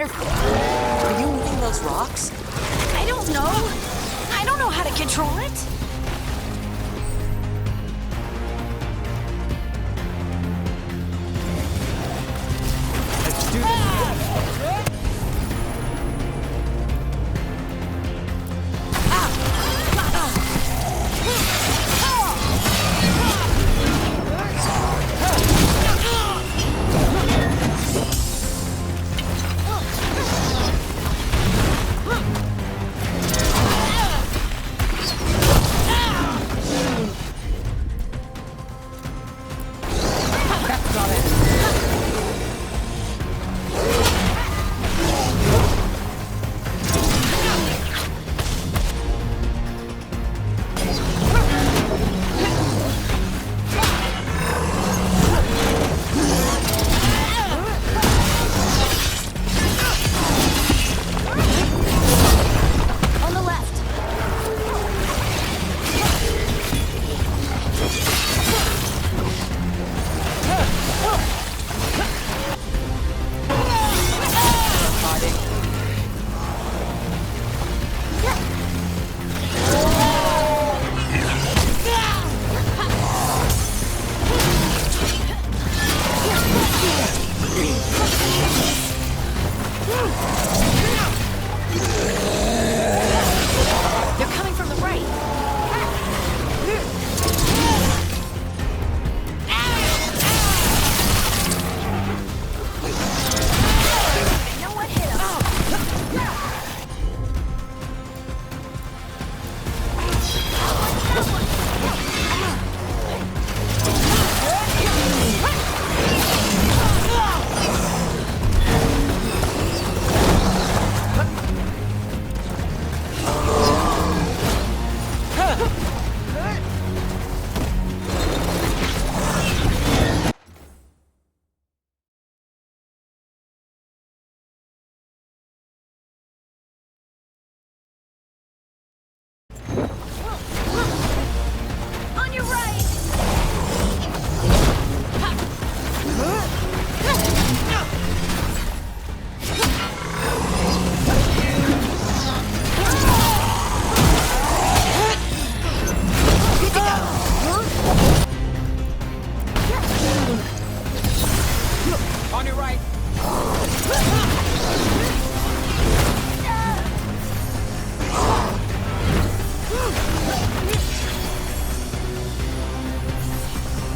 Are you moving those rocks? I don't know. I don't know how to control it. Let's do this.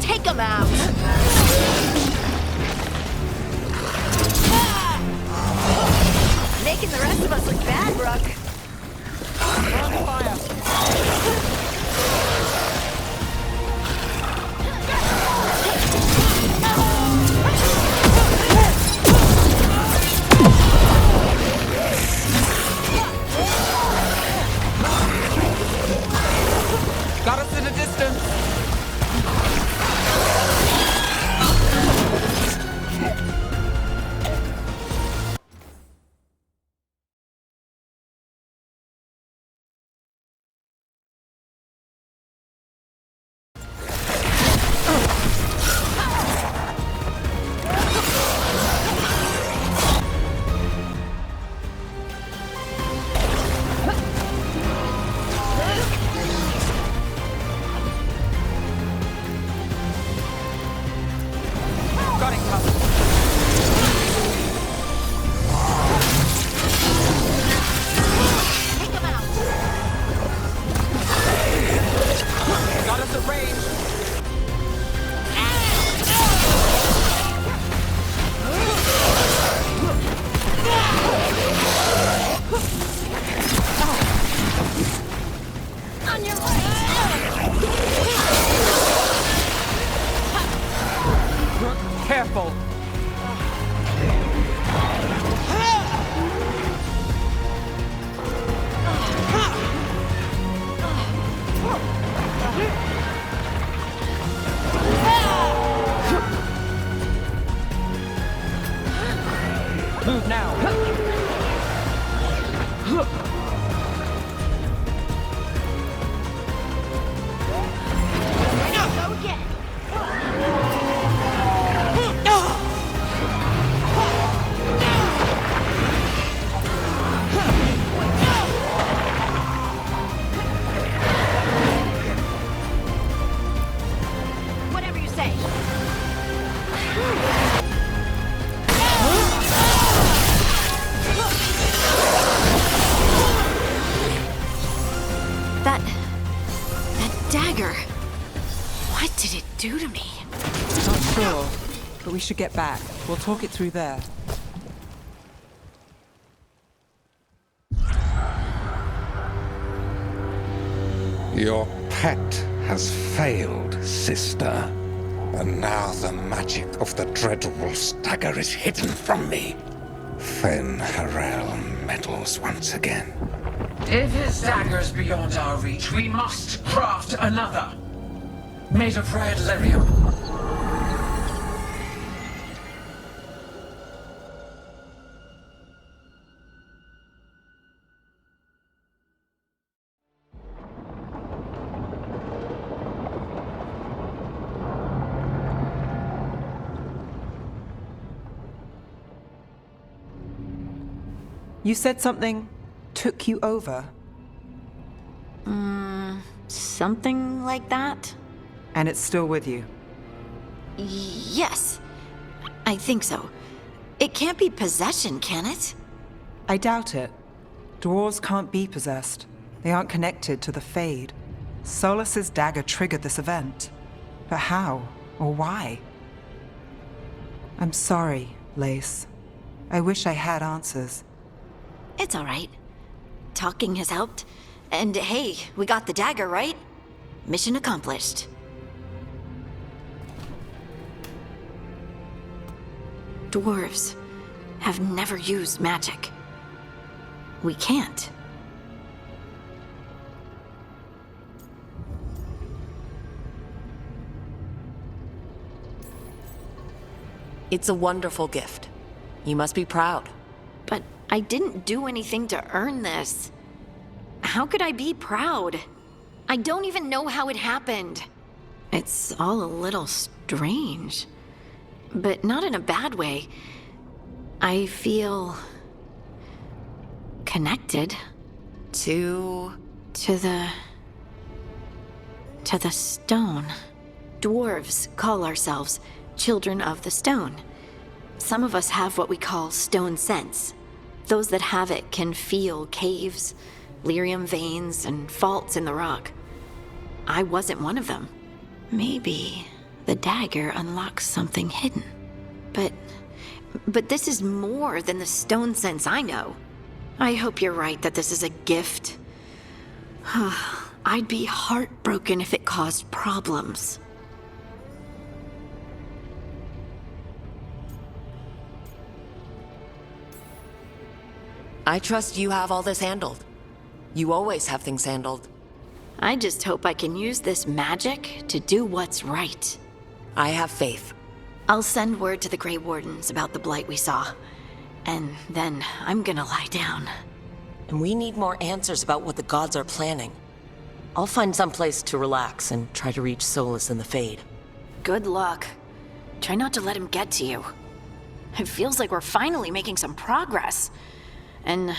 Take 'em out! Making the rest of us look bad, Brooke. On fire! Got us in a distance! Careful! Move now! Go again! we should get back. We'll talk it through there. Your pet has failed, sister. And now the magic of the Dreadwolf's dagger is hidden from me. Fen Harel meddles once again. If his dagger's beyond our reach, we must craft another. Made of red lyrium. You said something took you over, Something like that? and it's still with you. Yes. I think so. It can't be possession, can it? I doubt it. Dwarves can't be possessed. They aren't connected to the Fade. Solas's dagger triggered this event. But how? Or why? I'm sorry, Lace. I wish I had answers. It's all right. Talking has helped. And hey, we got the dagger, right? Mission accomplished. Dwarves have never used magic. We can't. It's a wonderful gift. You must be proud. But I didn't do anything to earn this. How could I be proud? I don't even know how it happened. It's all a little strange. But not in a bad way. I feel connected To... to the stone. Dwarves call ourselves children of the stone. Some of us have what we call stone sense. Those that have it can feel caves, lyrium veins, and faults in the rock. I wasn't one of them. Maybe the dagger unlocks something hidden. But this is more than the stone sense I know. I hope you're right that this is a gift. I'd be heartbroken if it caused problems. I trust you have all this handled. You always have things handled. I just hope I can use this magic to do what's right. I have faith. I'll send word to the Grey Wardens about the blight we saw. And then I'm gonna lie down. And we need more answers about what the gods are planning. I'll find some place to relax and try to reach Solus in the Fade. Good luck. Try not to let him get to you. It feels like we're finally making some progress. And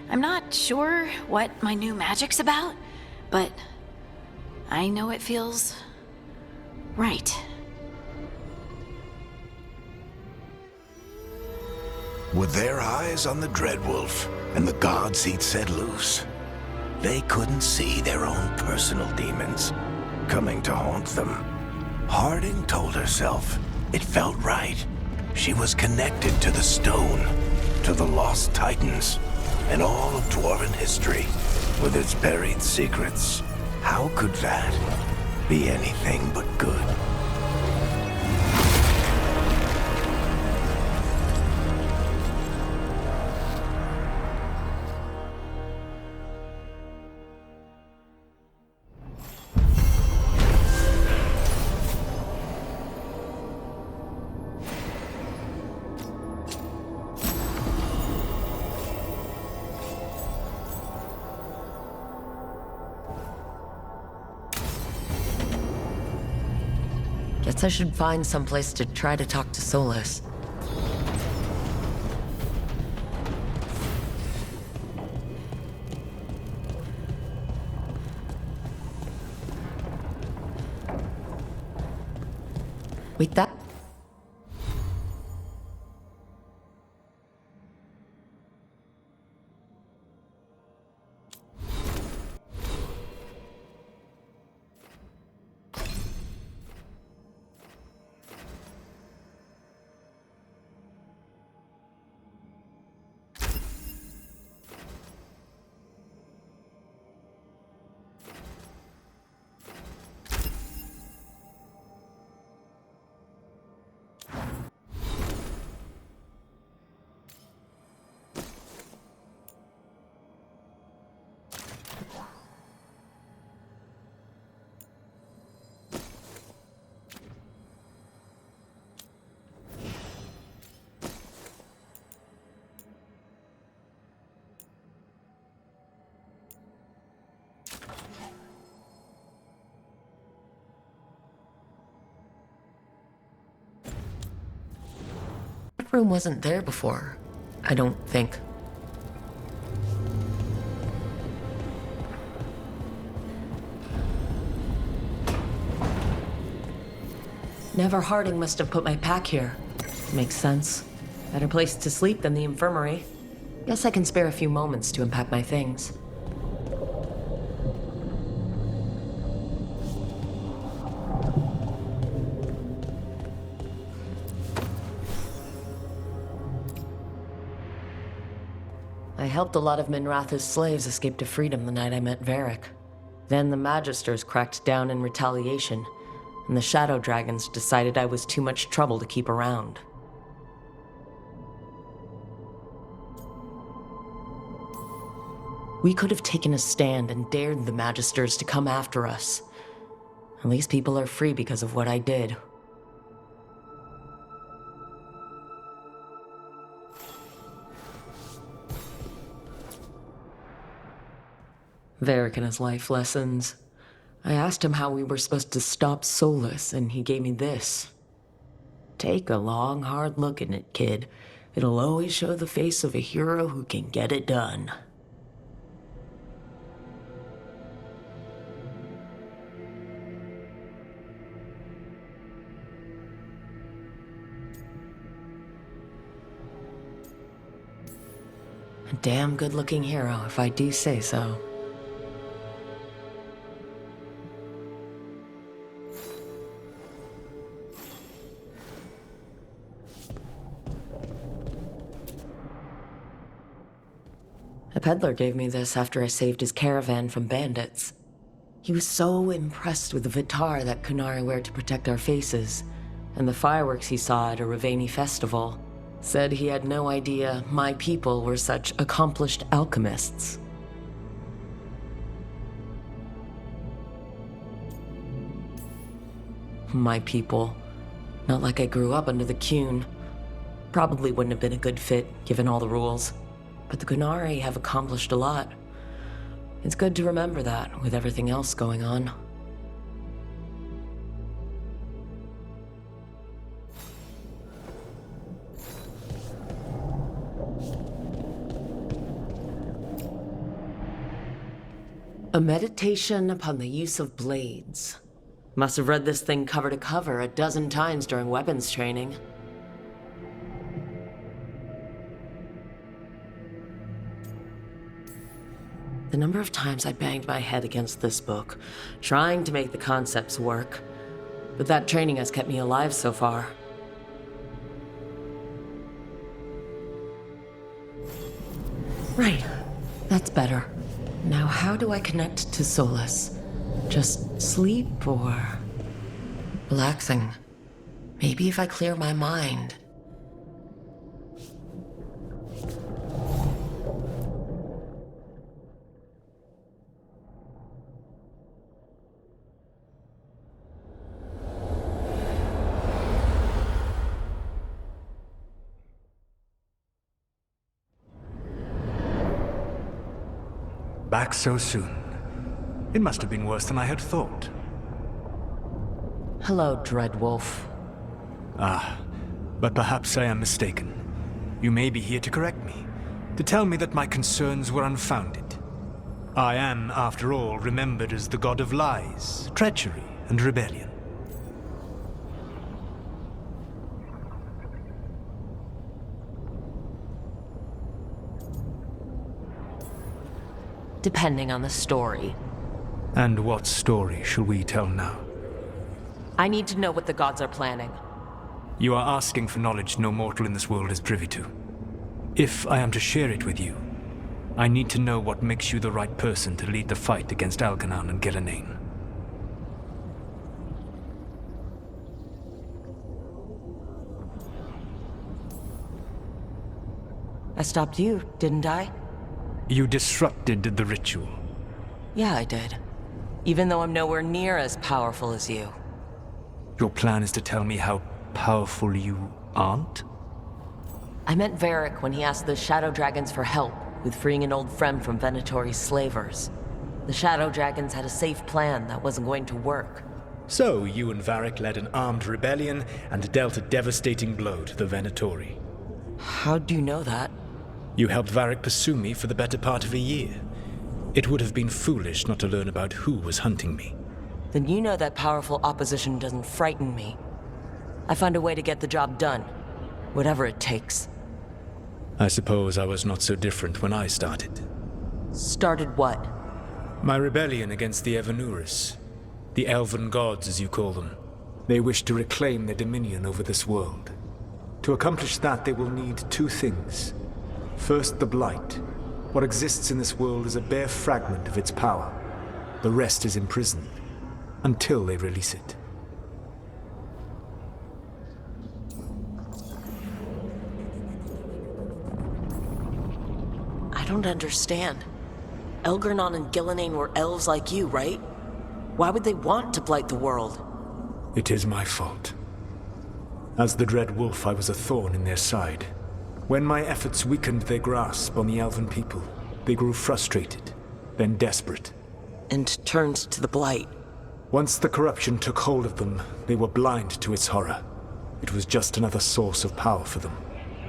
I'm not sure what my new magic's about, but I know it feels right. With their eyes on the Dreadwolf and the gods he'd set loose, they couldn't see their own personal demons coming to haunt them. Harding told herself it felt right. She was connected to the stone, to the lost titans, and all of Dwarven history with its buried secrets. How could that be anything but good? Guess I should find some place to try to talk to Solus. With that... That room wasn't there before, I don't think. Never Harding must have put my pack here. Makes sense. Better place to sleep than the infirmary. Guess I can spare a few moments to unpack my things. I helped a lot of Minratha's slaves escape to freedom the night I met Varric. Then the Magisters cracked down in retaliation, and the Shadow Dragons decided I was too much trouble to keep around. We could have taken a stand and dared the Magisters to come after us. At least people are free because of what I did. Varric and his life lessons. I asked him how we were supposed to stop Solus, and he gave me this. Take a long, hard look at it, kid. It'll always show the face of a hero who can get it done. A damn good-looking hero, if I do say so. A peddler gave me this after I saved his caravan from bandits. He was so impressed with the Vitar that Kunari wear to protect our faces, and the fireworks he saw at a Ravani festival. Said he had no idea my people were such accomplished alchemists. My people. Not like I grew up under the Qun. Probably wouldn't have been a good fit, given all the rules. But the Kunari have accomplished a lot. It's good to remember that, with everything else going on. A meditation upon the use of blades. Must have read this thing cover to cover a dozen times during weapons training. The number of times I banged my head against this book, trying to make the concepts work. But that training has kept me alive so far. Right, that's better. Now how do I connect to Solus? Just sleep or relaxing? Maybe if I clear my mind. Back so soon. It must have been worse than I had thought. Hello, Dreadwolf. Ah, but perhaps I am mistaken. You may be here to correct me, to tell me that my concerns were unfounded. I am, after all, remembered as the god of lies, treachery, and rebellion. Depending on the story. And what story shall we tell now? I need to know what the gods are planning. You are asking for knowledge no mortal in this world is privy to. If I am to share it with you, I need to know what makes you the right person to lead the fight against Algernon and Gillenane. I stopped you, didn't I? You disrupted the ritual. Yeah, I did. Even though I'm nowhere near as powerful as you. Your plan is to tell me how powerful you aren't? I met Varric when he asked the Shadow Dragons for help with freeing an old friend from Venatori's slavers. The Shadow Dragons had a safe plan that wasn't going to work. So you and Varric led an armed rebellion and dealt a devastating blow to the Venatori. How do you know that? You helped Varric pursue me for the better part of a year. It would have been foolish not to learn about who was hunting me. Then you know that powerful opposition doesn't frighten me. I find a way to get the job done, whatever it takes. I suppose I was not so different when I started. Started what? My rebellion against the Evanuris. The elven gods, as you call them. They wish to reclaim their dominion over this world. To accomplish that, they will need two things. First, the Blight. What exists in this world is a bare fragment of its power. The rest is imprisoned, until they release it. I don't understand. Elgernon and Gillenane were elves like you, right? Why would they want to blight the world? It is my fault. As the Dread Wolf, I was a thorn in their side. When my efforts weakened their grasp on the elven people, they grew frustrated, then desperate. And turned to the Blight. Once the corruption took hold of them, they were blind to its horror. It was just another source of power for them.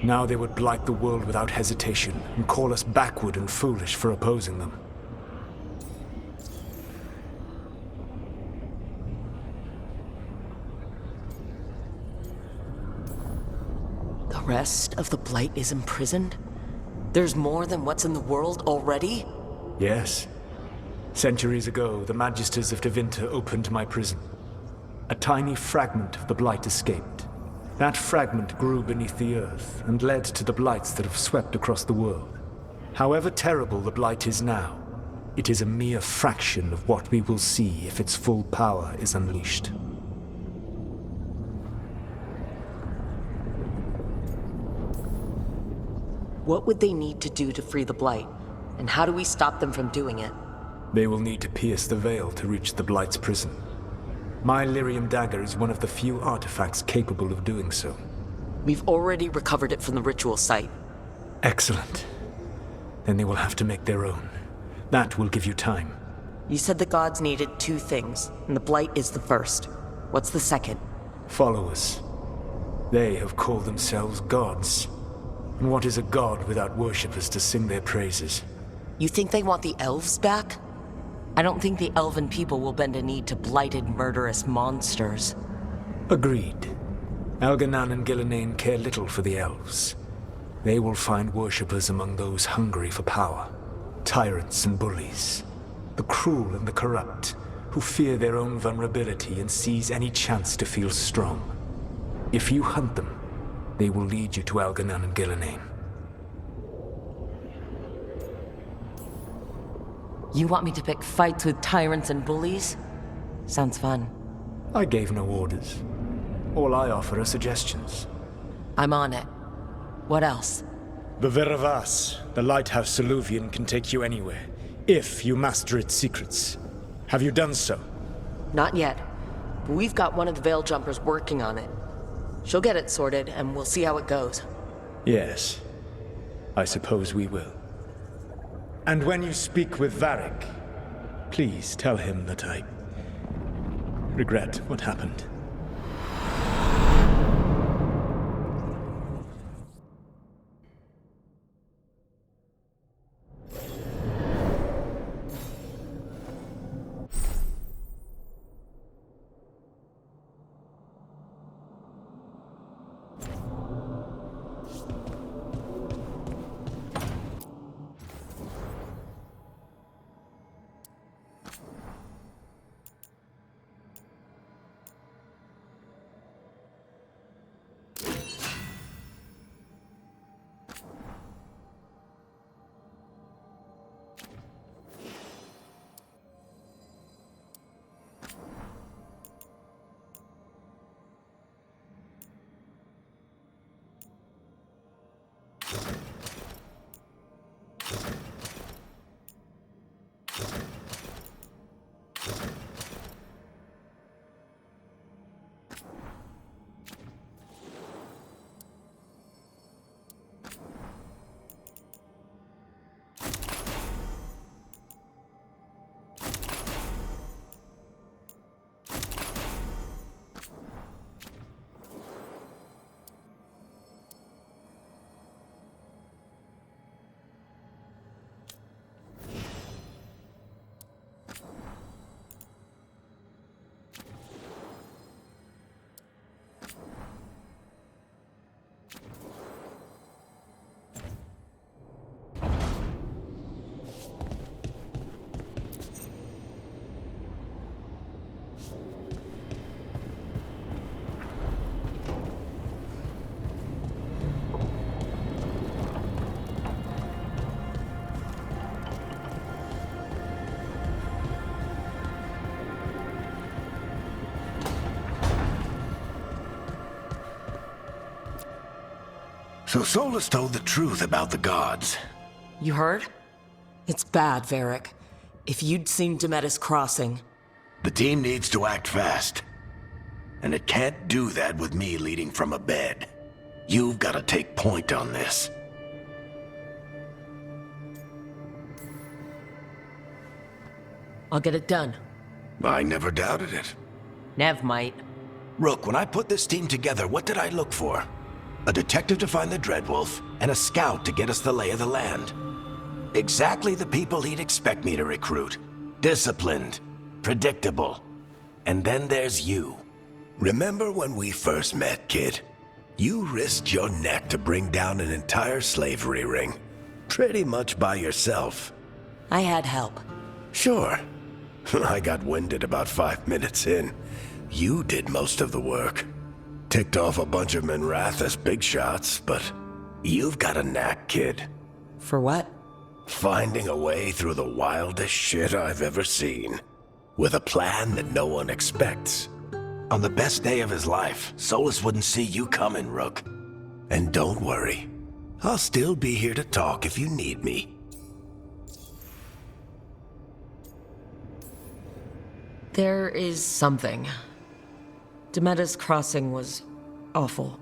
Now they would blight the world without hesitation and call us backward and foolish for opposing them. The rest of the Blight is imprisoned? There's more than what's in the world already? Yes. Centuries ago, the Magisters of Tevinter opened my prison. A tiny fragment of the Blight escaped. That fragment grew beneath the earth and led to the Blights that have swept across the world. However terrible the Blight is now, it is a mere fraction of what we will see if its full power is unleashed. What would they need to do to free the Blight? And how do we stop them from doing it? They will need to pierce the veil to reach the Blight's prison. My Lyrium dagger is one of the few artifacts capable of doing so. We've already recovered it from the ritual site. Excellent. Then they will have to make their own. That will give you time. You said the gods needed two things, and the Blight is the first. What's the second? Followers. They have called themselves gods. And what is a god without worshippers to sing their praises? You think they want the elves back? I don't think the elven people will bend a knee to blighted, murderous monsters. Agreed. Elganan and Gillenane care little for the elves. They will find worshippers among those hungry for power. Tyrants and bullies. The cruel and the corrupt, who fear their own vulnerability and seize any chance to feel strong. If you hunt them, they will lead you to Elganan and Gillenane. You want me to pick fights with tyrants and bullies? Sounds fun. I gave no orders. All I offer are suggestions. I'm on it. What else? The Veravas, the lighthouse Soluvian, can take you anywhere, if you master its secrets. Have you done so? Not yet. But we've got one of the Veil Jumpers working on it. She'll get it sorted, and we'll see how it goes. Yes. I suppose we will. And when you speak with Varric, please tell him that I regret what happened. So Solus told the truth about the gods. You heard? It's bad, Varric. If you'd seen Demetis crossing... The team needs to act fast. And it can't do that with me leading from a bed. You've got to take point on this. I'll get it done. I never doubted it. Nev might. Rook, when I put this team together, what did I look for? A detective to find the Dreadwolf, and a scout to get us the lay of the land. Exactly the people he'd expect me to recruit. Disciplined, predictable. And then there's you. Remember when we first met, kid? You risked your neck to bring down an entire slavery ring. Pretty much by yourself. I had help. Sure. I got winded about 5 minutes in. You did most of the work. Ticked off a bunch of Minrathous big shots, but you've got a knack, kid. For what? Finding a way through the wildest shit I've ever seen. With a plan that no one expects. On the best day of his life, Solus wouldn't see you coming, Rook. And don't worry. I'll still be here to talk if you need me. There is something. Demetis crossing was awful.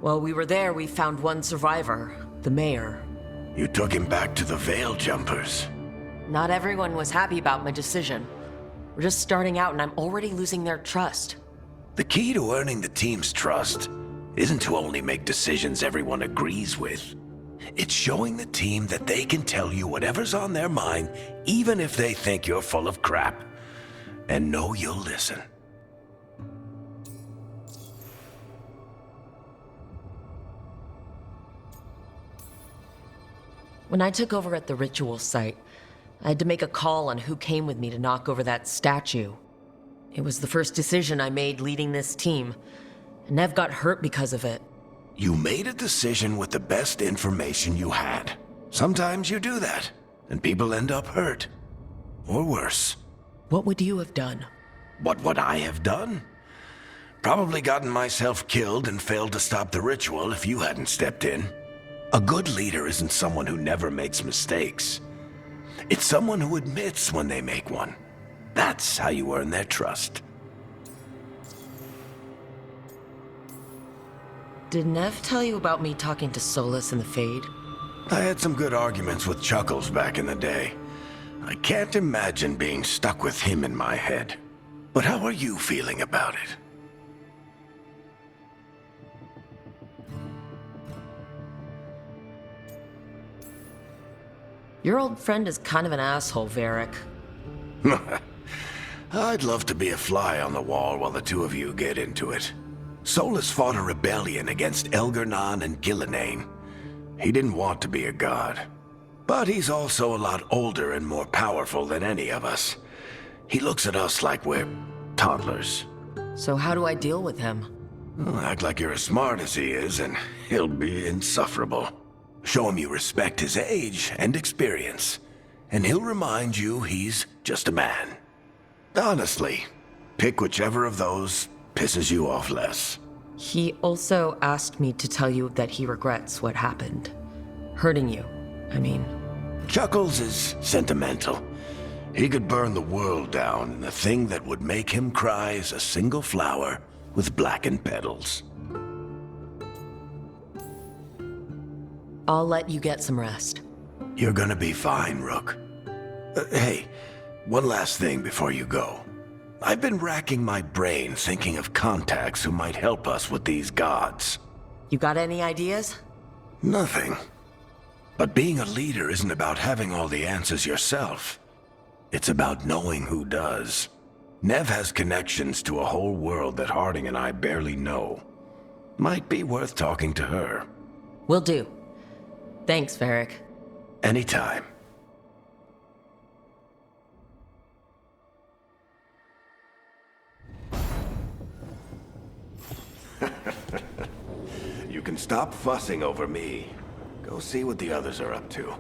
While we were there, we found one survivor, the mayor. You took him back to the Veil Jumpers. Not everyone was happy about my decision. We're just starting out and I'm already losing their trust. The key to earning the team's trust isn't to only make decisions everyone agrees with. It's showing the team that they can tell you whatever's on their mind, even if they think you're full of crap. And know you'll listen. When I took over at the ritual site, I had to make a call on who came with me to knock over that statue. It was the first decision I made leading this team, and Nev got hurt because of it. You made a decision with the best information you had. Sometimes you do that, and people end up hurt. Or worse. What would you have done? What would I have done? Probably gotten myself killed and failed to stop the ritual if you hadn't stepped in. A good leader isn't someone who never makes mistakes. It's someone who admits when they make one. That's how you earn their trust. Did Nev tell you about me talking to Solus in the Fade? I had some good arguments with Chuckles back in the day. I can't imagine being stuck with him in my head. But how are you feeling about it? Your old friend is kind of an asshole, Varric. I'd love to be a fly on the wall while the two of you get into it. Solus fought a rebellion against Elgernon and Gillenane. He didn't want to be a god. But he's also a lot older and more powerful than any of us. He looks at us like we're toddlers. So how do I deal with him? Well, act like you're as smart as he is, and he'll be insufferable. Show him you respect his age and experience, and he'll remind you he's just a man. Honestly, pick whichever of those pisses you off less. He also asked me to tell you that he regrets what happened. Hurting you, I mean. Chuckles is sentimental. He could burn the world down, and the thing that would make him cry is a single flower with blackened petals. I'll let you get some rest. You're gonna be fine, Rook. Hey, one last thing before you go. I've been racking my brain thinking of contacts who might help us with these gods. You got any ideas? Nothing. But being a leader isn't about having all the answers yourself. It's about knowing who does. Nev has connections to a whole world that Harding and I barely know. Might be worth talking to her. Will do. Thanks, Varric. Anytime. You can stop fussing over me. Go see what the others are up to.